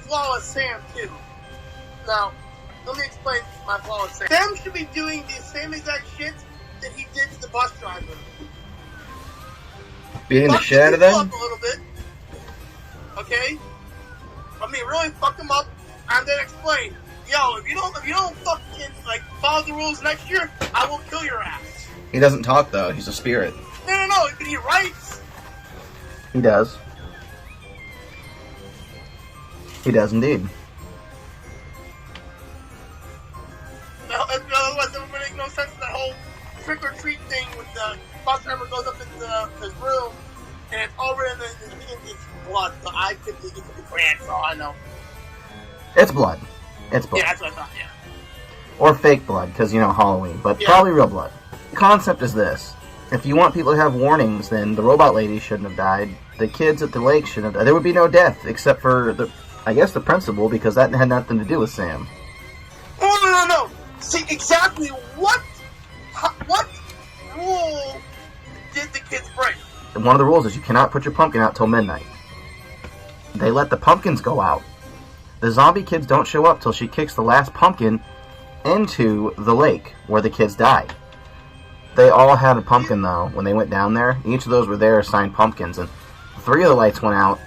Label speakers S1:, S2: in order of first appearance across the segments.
S1: flaw with Sam, too. Now, let me explain my flaw with Sam. Sam should be doing the same exact shit that he did to the bus driver.
S2: Beating the shit out of them?
S1: Up a little bit. Okay? I mean, really fuck him up, and then explain, yo, if you don't fucking, like, follow the rules next year, I will kill your ass.
S2: He doesn't talk, though. He's a spirit.
S1: No, but he writes.
S2: He does. He does indeed.
S1: Otherwise, it would make no sense that whole trick-or-treat thing with the bus driver goes up into his room, and it's all written in his blood, so it could be grand, for all I know.
S2: It's blood. It's blood.
S1: Yeah, that's what I thought, yeah.
S2: Or fake blood, because, Halloween. But probably real blood. The concept is this. If you want people to have warnings, then the robot lady shouldn't have died. The kids at the lake shouldn't have died. There would be no death, except for, the principal, because that had nothing to do with Sam.
S1: No. See, exactly what rule did the kids break?
S2: And one of the rules is you cannot put your pumpkin out till midnight. They let the pumpkins go out. The zombie kids don't show up till she kicks the last pumpkin into the lake where the kids died. They all had a pumpkin, though, when they went down there. Each of those were their assigned pumpkins, and 3 of the lights went out.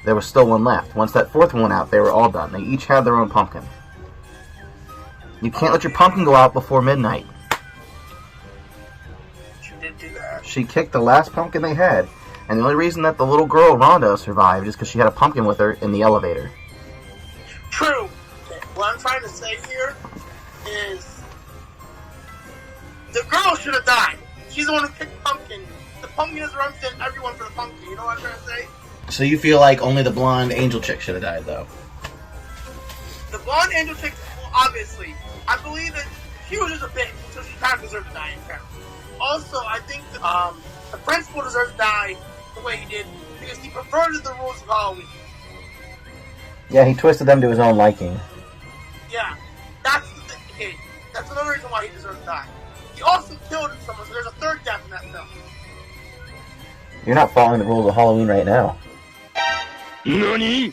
S2: There was still one left. Once that 4th one went out, they were all done. They each had their own pumpkin. You can't let your pumpkin go out before midnight.
S1: She did do that.
S2: She kicked the last pumpkin they had, and the only reason that the little girl, Rhonda, survived is because she had a pumpkin with her in the elevator.
S1: True. What I'm trying to say here is the girl should have died. She's the one who picked the pumpkin. The pumpkin is representing everyone for the pumpkin. You know what I'm trying to say?
S2: So you feel like only the blonde angel chick should have died, though?
S1: The blonde angel chick, well, obviously, I believe that she was just a bitch, so she kind of deserved to die in fact. Also, I think that, the principal deserves to die the way he did because he perverted the rules of Halloween.
S2: Yeah, he twisted them to his own liking.
S1: Yeah, that's the thing. Okay, that's another reason why he deserves to die. He also killed someone, so there's a 3rd death in that film.
S2: You're not following the rules of Halloween right now.
S3: NANI?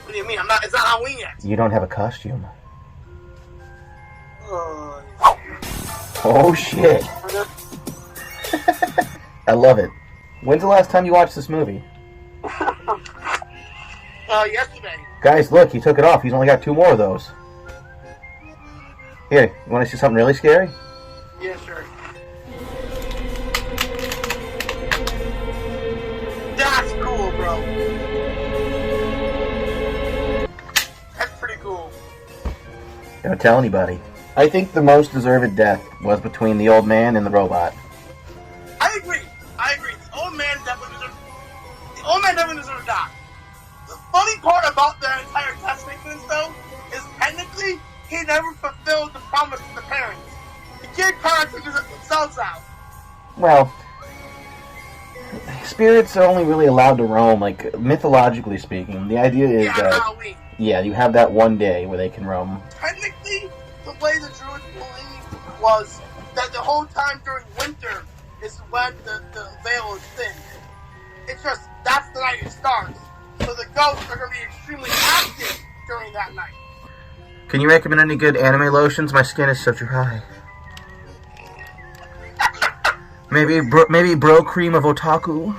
S1: What do you mean? It's not Halloween yet.
S2: You don't have a costume.
S1: Oh,
S2: Oh, shit. I love it. When's the last time you watched this movie?
S1: yesterday.
S2: Guys, look, he took it off. He's only got 2 more of those. Here, you want to see something really scary?
S1: Yeah, sure. That's cool, bro. That's pretty cool.
S2: Don't tell anybody. I think the most deserved death was between the old man and the robot.
S1: I agree. The old man definitely deserved to die. The funny part about the entire test sequence, though, is technically he never fulfilled the promise to the parents. The kid kind of figures themselves out.
S2: Well, spirits are only really allowed to roam, like, mythologically speaking. The idea is that...
S1: Halloween.
S2: Yeah, you have that one day where they can roam.
S1: Technically, the way the Druids believed was that the whole time during winter is when the veil is thin. It's just, that's the night it starts. So the ghosts are going to be extremely active during that night.
S2: Can you recommend any good anime lotions? My skin is so dry. Maybe bro cream of otaku?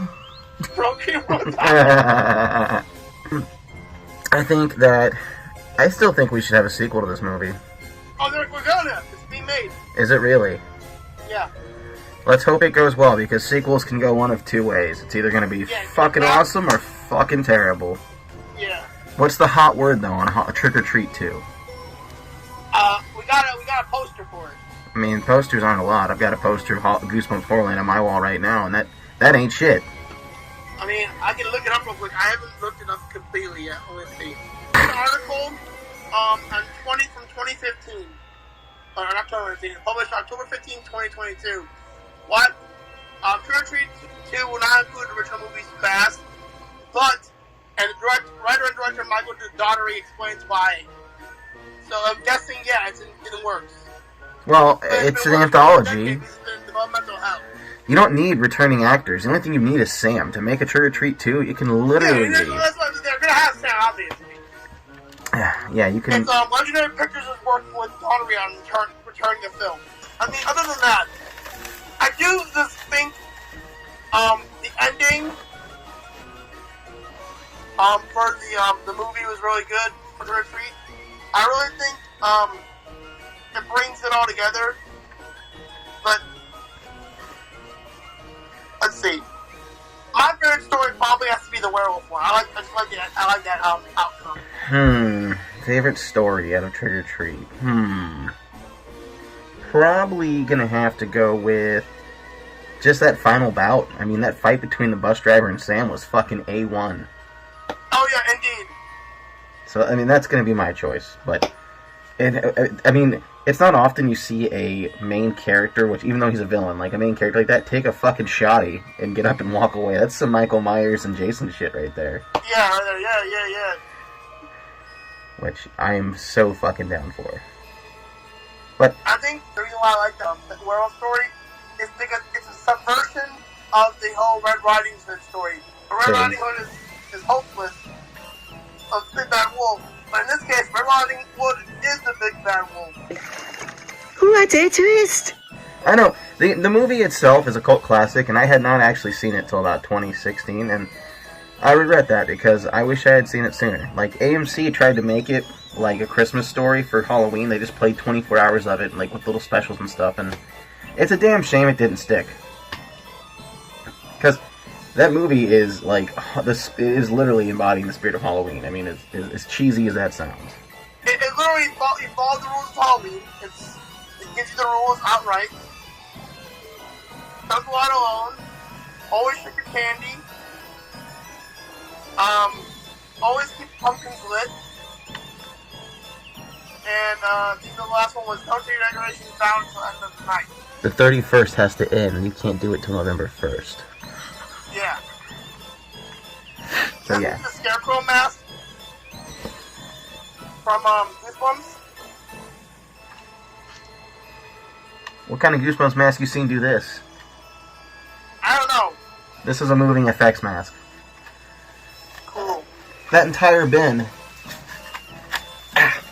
S1: Bro cream of otaku?
S2: I still think we should have a sequel to this movie.
S1: Oh, we're gonna. It's being made.
S2: Is it really?
S1: Yeah.
S2: Let's hope it goes well, because sequels can go one of 2 ways. It's either going to be fucking awesome or fucking terrible.
S1: Yeah.
S2: What's the hot word, though, on a Trick or Treat 2?
S1: We got a poster for it.
S2: I mean, posters aren't a lot. I've got a poster of Goosebumps Horrorland on my wall right now, and that ain't shit.
S1: I mean, I can look it up real quick. I haven't looked it up completely yet. Let's see. An article from 2015. Or not 2015. Published October 15, 2022. What? Trick or Treat 2 will not include original movies cast, but, and the writer and director Michael Daugherty explains why. So I'm guessing, yeah, it's in the works.
S2: Well, it's an anthology.
S1: It's been developmental hell.
S2: You don't need returning actors. The only thing you need is Sam. To make a Trick or Treat 2, you can literally...
S1: Yeah, that's what they're gonna have Sam, obviously.
S2: Yeah, you can.
S1: It's Legendary Pictures is working with Donnery on returning the film. I mean, other than that, I do just think the ending for the movie was really good for the retreat. I really think it brings it all together. But let's see. My favorite story probably has to be the werewolf one. I like that outcome.
S2: Favorite story out of Trick or Treat? Probably gonna have to go with just that final bout. I mean, that fight between the bus driver and Sam was fucking A1.
S1: Oh yeah, indeed.
S2: So, I mean, that's gonna be my choice. But, I mean, it's not often you see a main character, which, even though he's a villain, like a main character like that, take a fucking shotty and get up and walk away. That's some Michael Myers and Jason shit right there.
S1: Yeah, right there. Yeah.
S2: Which I am so fucking down for. But
S1: I think the reason why I like the werewolf story is because it's a subversion of the whole Red Riding Hood story. Red Riding Hood is hopeless of the Big Bad Wolf, but in this case, Red Riding Hood is the Big Bad Wolf.
S4: What a twist!
S2: I know, the movie itself is a cult classic, and I had not actually seen it till about 2016, and I regret that, because I wish I had seen it sooner. Like, AMC tried to make it like a Christmas story for Halloween. They just played 24 hours of it, like, with little specials and stuff, and it's a damn shame it didn't stick. Because that movie is, like, it is literally embodying the spirit of Halloween. I mean, as cheesy as that sounds.
S1: It literally follows the rules of Halloween. It gives you the rules outright. Don't go out alone. Always drink your candy. Always keep pumpkins lit. And I think the last one was don't take your decorations down until the end of the night.
S2: The 31st has to end, and you can't do it till November 1st.
S1: Yeah.
S2: So
S1: This
S2: yeah.
S1: is the Scarecrow mask from Goosebumps.
S2: What kind of Goosebumps mask you seen do this?
S1: I don't know.
S2: This is a moving effects mask.
S1: Cool.
S2: That entire bin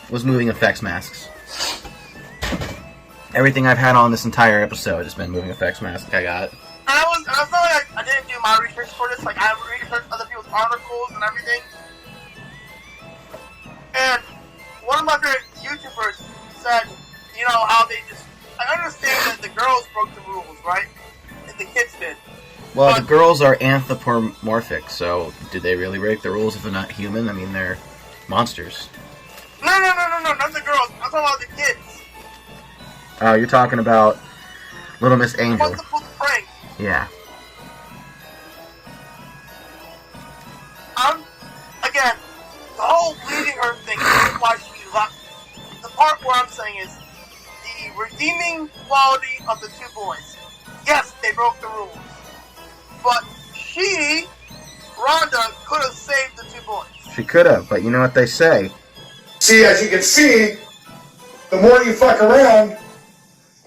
S2: was moving effects masks. Everything I've had on this entire episode has been moving effects masks I got.
S1: And I was like, I didn't do my research for this. Like, I researched other people's articles and everything. And one of my favorite YouTubers said, you know, how they just... I understand that the girls broke the rules, right? And the kids did.
S2: Well,
S1: But-
S2: the girls are anthropomorphic, so did they really break the rules if they're not human? I mean, they're monsters.
S1: No, not the girls. I'm talking about the kids.
S2: Oh, you're talking about Little Miss Angel.
S1: What's the prank?
S2: Yeah.
S1: Again, the whole bleeding her thing is why she left. The part where I'm saying is the redeeming quality of the two boys. Yes, they broke the rules. But she, Rhonda, could have saved the two boys.
S2: She could have, but you know what they say.
S5: See, as you can see, the more you fuck around,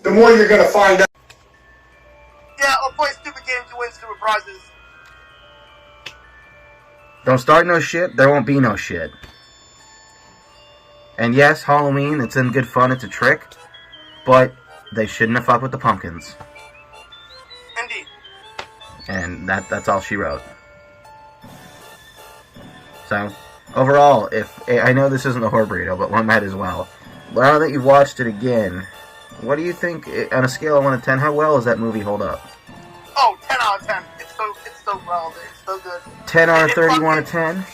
S5: the more you're gonna find out.
S1: Yeah, or play stupid games to win stupid prizes.
S2: Don't start no shit, there won't be no shit. And yes, Halloween, it's in good fun, it's a trick, but they shouldn't have fucked with the pumpkins.
S1: Indeed.
S2: And that's all she wrote. So, overall, if I know this isn't a horror burrito, but one might as well. Now that you've watched it again, what do you think, on a scale of 1 to 10, how well does that movie hold up?
S1: Oh, 10 out of 10. It's so relevant. It's so good.
S2: 10 out of
S1: It
S2: 31 to
S1: fucking-
S2: 10?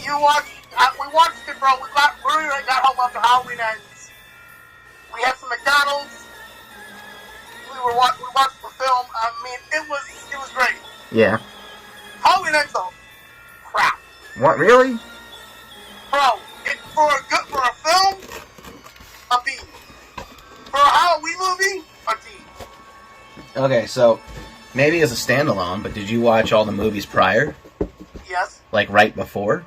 S1: We watched it, bro. We literally got home after Halloween ends. We had some McDonald's. We watched the film. I mean, it was great.
S2: Yeah.
S1: Halloween ends though, crap,
S2: What, really?
S1: bro. For a film, a B. For a Halloween movie, a D.
S2: Okay, so, maybe as a standalone, but did you watch all the movies prior?
S1: Yes,
S2: Like, right before?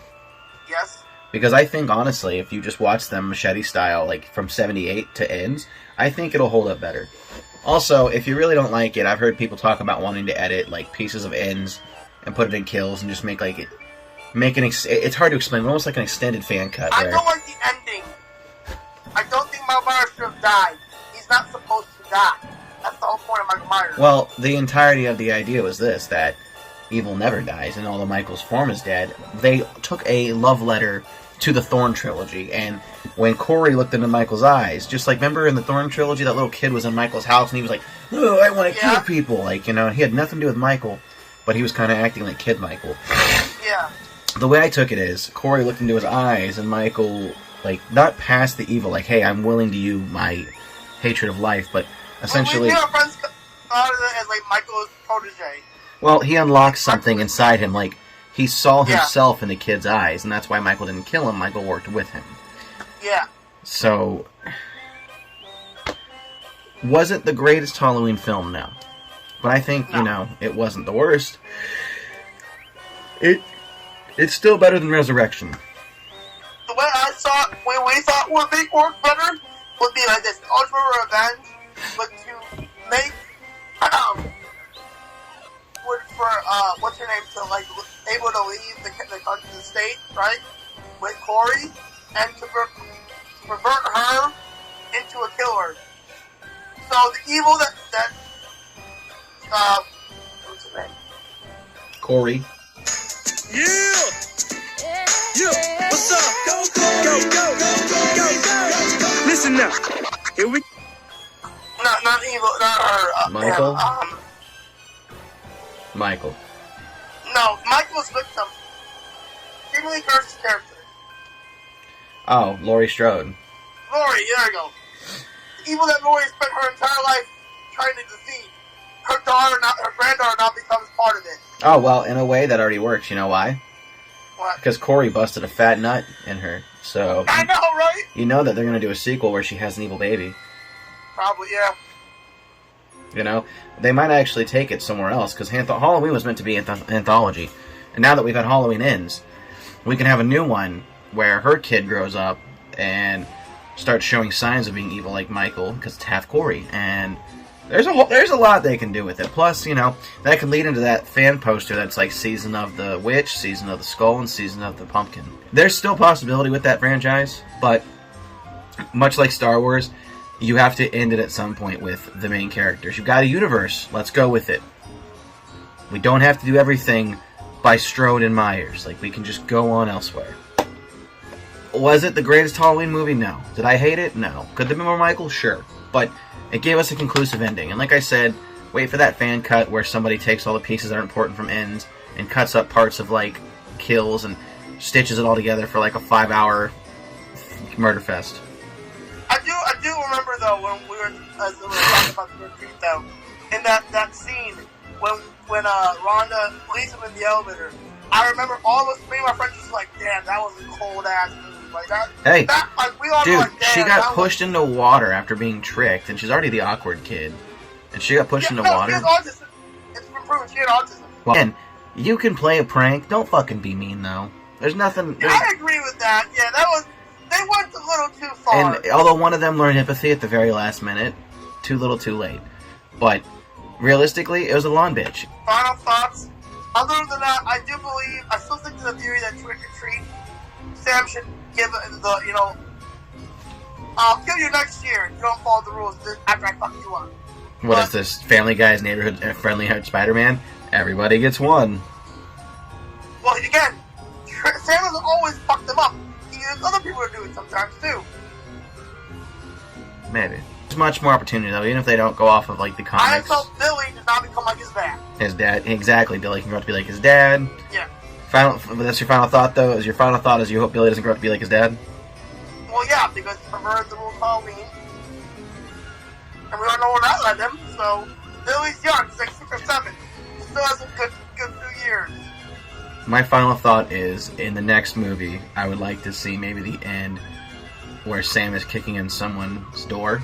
S1: yes.
S2: Because I think, honestly, if you just watch them machete style, like, from 78 to ends, I think it'll hold up better. Also, if you really don't like it, I've heard people talk about wanting to edit, like, pieces of ends and put it in kills and just make, like, it it's hard to explain, almost like an extended fan cut.
S1: I don't like the ending. I don't think Michael Myers should have died. He's not supposed to die. That's the whole point of Michael Myers.
S2: Well, the entirety of the idea was this, that evil never dies, and although Michael's form is dead, they took a love letter to the Thorn trilogy, and when Corey looked into Michael's eyes, just like, remember in the Thorn trilogy, that little kid was in Michael's house, and he was like, oh, I want to kill people, like, he had nothing to do with Michael, but he was kind of acting like Kid Michael.
S1: Yeah.
S2: The way I took it is, Corey looked into his eyes, and Michael, like, not past the evil, like, hey, I'm willing to you my hatred of life, but essentially...
S1: We our friends thought of it as, like, Michael's protege.
S2: Well, he unlocked something inside him, like, he saw himself in the kid's eyes, and that's why Michael didn't kill him. Michael worked with him.
S1: Yeah.
S2: So, was it the greatest Halloween film? No. But I think, it wasn't the worst. It's still better than Resurrection.
S1: The way I saw it, when we thought would make work better, would be like this: Ultimate Revenge, but to make what's her name, to like able to leave the country, the state, right, with Corey, and to pervert her into a killer. So the evil that what's her name?
S2: Corey.
S3: Yeah! Yeah! What's up? Go, go, go, go, go, go, go! Listen now. Here we...
S1: Not evil, not her.
S2: Michael? Michael.
S1: No, Michael's victim. Jamie Lee Curtis's character.
S2: Oh, Laurie Strode.
S1: Laurie, there you go. The evil that Laurie spent her entire life trying to defeat. Her granddaughter now becomes part of it.
S2: Oh, well, in a way, that already works. You know why?
S1: What?
S2: Because Corey busted a fat nut in her, so...
S1: I know, right?
S2: You know that they're going to do a sequel where she has an evil baby.
S1: Probably, yeah.
S2: They might actually take it somewhere else, because Halloween was meant to be an anthology. And now that we've had Halloween Ends, we can have a new one where her kid grows up and starts showing signs of being evil like Michael, because it's half Corey. And there's a lot they can do with it. Plus, that can lead into that fan poster that's like Season of the Witch, Season of the Skull, and Season of the Pumpkin. There's still possibility with that franchise, but much like Star Wars, you have to end it at some point with the main characters. You've got a universe. Let's go with it. We don't have to do everything by Strode and Myers. Like, we can just go on elsewhere. Was it the greatest Halloween movie? No. Did I hate it? No. Could there be more Michael? Sure. But it gave us a conclusive ending. And like I said, wait for that fan cut where somebody takes all the pieces that are important from Ends and cuts up parts of, like, kills and stitches it all together for, like, a 5-hour murder fest.
S1: I do remember though when we were talking about the retreat though, in that scene when Rhonda leaves him in the elevator. I remember all of us, me and my friends, just like, damn, that was a cold ass movie. Like that.
S2: Hey,
S1: we all
S2: dude,
S1: were like, damn,
S2: she got pushed into water after being tricked, and she's already the awkward kid, and she got pushed into water.
S1: She has autism. It's been proven she had autism.
S2: Well, and you can play a prank. Don't fucking be mean though. There's nothing.
S1: I agree with that. Yeah, they went a little too far.
S2: And although one of them learned empathy at the very last minute, too little, too late. But realistically, it was a lawn bitch.
S1: Final thoughts. Other than that, I still think to the theory that Trick or Treat, Sam should give I'll kill you next year if you don't follow the rules after I fuck you up.
S2: What is this? Family Guy's Neighborhood Friendly Spider-Man? Everybody gets one.
S1: Well, again, Sam has always fucked them up. There's other people who do it sometimes too.
S2: Maybe. There's much more opportunity though, even if they don't go off of like the comics.
S1: I hope Billy does not become like his dad.
S2: His dad, exactly. Billy can grow up to be like his dad.
S1: Yeah.
S2: That's your final thought though? Is your final thought is you hope Billy doesn't grow up to be like his dad?
S1: Well, yeah, because he perverted the rules of Halloween. And we don't know where that led him, so Billy's young, he's like 6 or 7. He still has a good few years.
S2: My final thought is, in the next movie, I would like to see maybe the end where Sam is kicking in someone's door,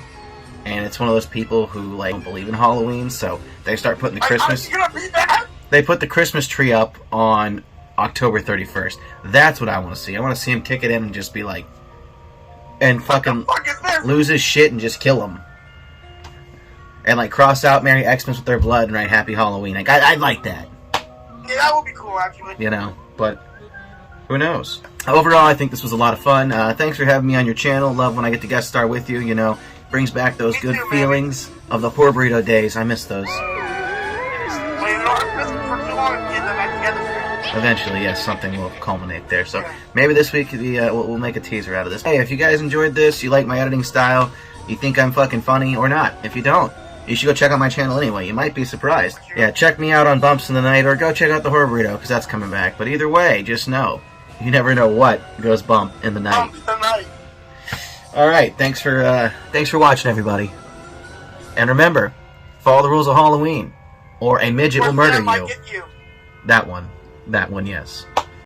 S2: and it's one of those people who like don't believe in Halloween, so they start putting the Christmas.
S1: Are you gonna be that?
S2: They put the Christmas tree up on October 31st. That's what I want to see. I want to see him kick it in and just be like, and fucking lose his shit and just kill him, and like cross out Merry Xmas with their blood and write Happy Halloween. Like I'd like that.
S1: Yeah, that would be cool, actually.
S2: But Who knows? Overall, I think this was a lot of fun. Thanks for having me on your channel. Love when I get to guest star with you. You know, brings back those good feelings of the Poor Burrito days. I miss those.
S1: Well, you know, I've missed for too long to get them back together.
S2: Eventually, yes, something will culminate there. So maybe this week we'll make a teaser out of this. Hey, if you guys enjoyed this, you like my editing style, you think I'm fucking funny or not. If you don't, you should go check out my channel anyway. You might be surprised. Yeah, check me out on Bumps in the Night, or go check out the Horror Burrito, because that's coming back. But either way, just know, you never know what goes bump in the night.
S1: Bump in the night.
S2: All right, thanks for watching, everybody. And remember, follow the rules of Halloween, or a midget will murder you.
S1: Get you.
S2: That one, yes.